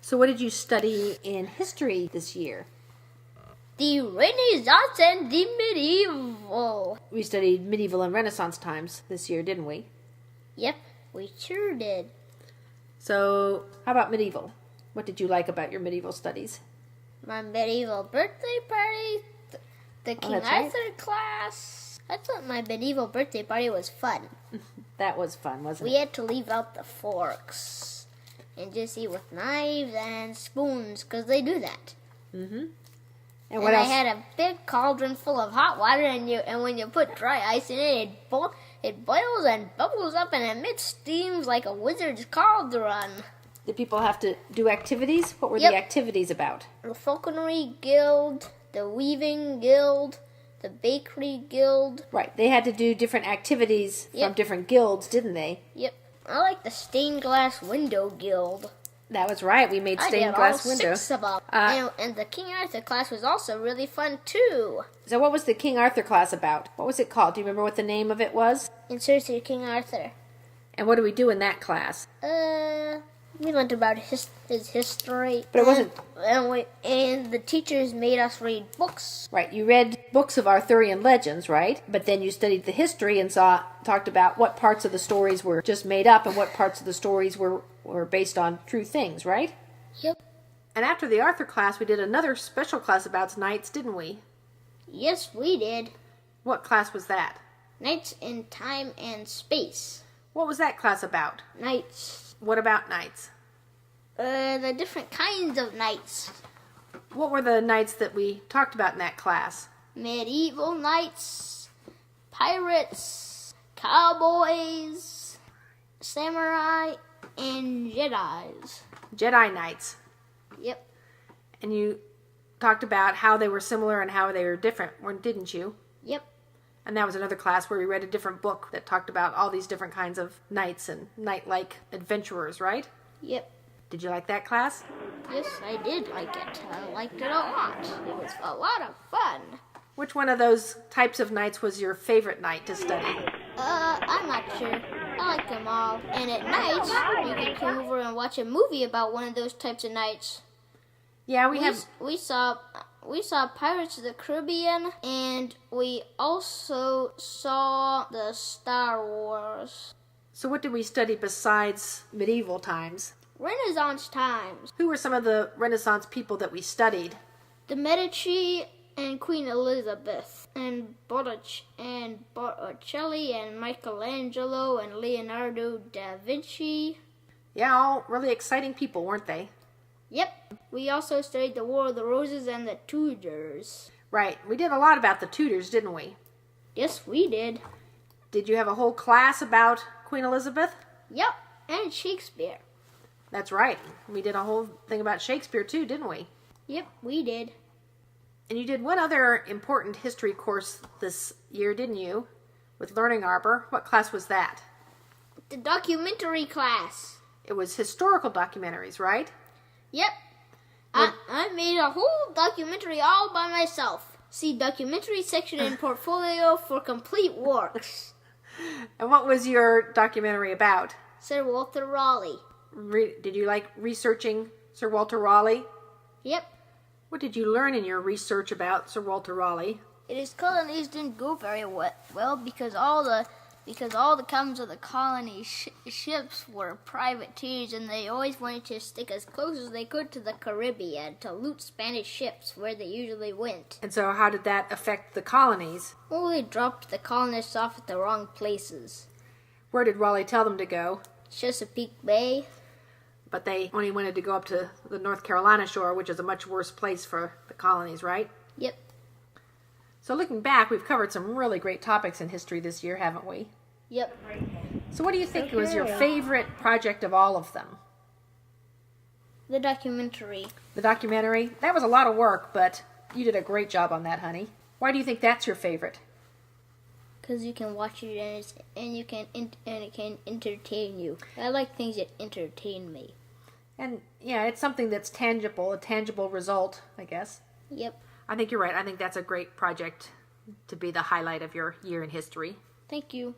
So what did you study in history this year? The Renaissance and the medieval. We studied medieval and Renaissance times this year, didn't we? Yep, we sure did. So how about medieval? What did you like about your medieval studies? My medieval birthday party, the King that's Arthur right. class. I thought my medieval birthday party was fun. That was fun, wasn't We it? had to leave out the forks and just eat with knives and spoons because they do that. Mm-hmm. And what else? I had a big cauldron full of hot water, and when you put dry ice in it, it boils and bubbles up and emits steams like a wizard's cauldron. Did people have to do activities? What were Yep. the activities about? The Falconry Guild, the Weaving Guild, the Bakery Guild. Right, they had to do different activities from Yep. different guilds, didn't they? Yep, I like the Stained Glass Window Guild. That was right, we made I stained did glass all windows. 6 of them. Uh, And the King Arthur class was also really fun too. So what was the King Arthur class about? What was it called? Do you remember what the name of it was? In search of King Arthur. And what did we do in that class? We learned about his history. But it wasn't... And the teachers made us read books. Right, you read books of Arthurian legends, right? But then you studied the history and talked about what parts of the stories were just made up and what parts of the stories were based on true things, right? Yep. And after the Arthur class, we did another special class about knights, didn't we? Yes, we did. What class was that? Knights in Time and Space. What was that class about? Knights. What about knights? The different kinds of knights. What were the knights that we talked about in that class? Medieval knights, pirates, cowboys, samurai, and Jedis. Jedi knights. Yep. And you talked about how they were similar and how they were different, didn't you? Yep. And that was another class where we read a different book that talked about all these different kinds of knights and knight-like adventurers, right? Yep. Did you like that class? Yes, I did like it. I liked it a lot. It was a lot of fun. Which one of those types of knights was your favorite knight to study? I'm not sure. I like them all. And at night, you can come over and watch a movie about one of those types of knights. Yeah, We saw Pirates of the Caribbean, and we also saw the Star Wars. So what did we study besides medieval times? Renaissance times. Who were some of the Renaissance people that we studied? The Medici and Queen Elizabeth, and Botticelli and Michelangelo and Leonardo da Vinci. Yeah, all really exciting people, weren't they? Yep. We also studied the War of the Roses and the Tudors. Right. We did a lot about the Tudors, didn't we? Yes, we did. Did you have a whole class about Queen Elizabeth? Yep. And Shakespeare. That's right. We did a whole thing about Shakespeare too, didn't we? Yep, we did. And you did one other important history course this year, didn't you? With Learning Arbor. What class was that? The documentary class. It was historical documentaries, right? Yep. I made a whole documentary all by myself. See documentary section in portfolio for complete works. And what was your documentary about? Sir Walter Raleigh. Did you like researching Sir Walter Raleigh? Yep. What did you learn in your research about Sir Walter Raleigh? His colonies didn't go very well because all the captains of the colony ships were privateers, and they always wanted to stick as close as they could to the Caribbean to loot Spanish ships where they usually went. And so how did that affect the colonies? Well, they dropped the colonists off at the wrong places. Where did Raleigh tell them to go? Chesapeake Bay. But they only wanted to go up to the North Carolina shore, which is a much worse place for the colonies, right? Yep. So looking back, we've covered some really great topics in history this year, haven't we? Yep. So what do you think was your favorite project of all of them? The documentary. The documentary? That was a lot of work, but you did a great job on that, honey. Why do you think that's your favorite? Because you can watch it and it can entertain you. I like things that entertain me. And yeah, it's something that's tangible, a tangible result, I guess. Yep. I think you're right. I think that's a great project to be the highlight of your year in history. Thank you.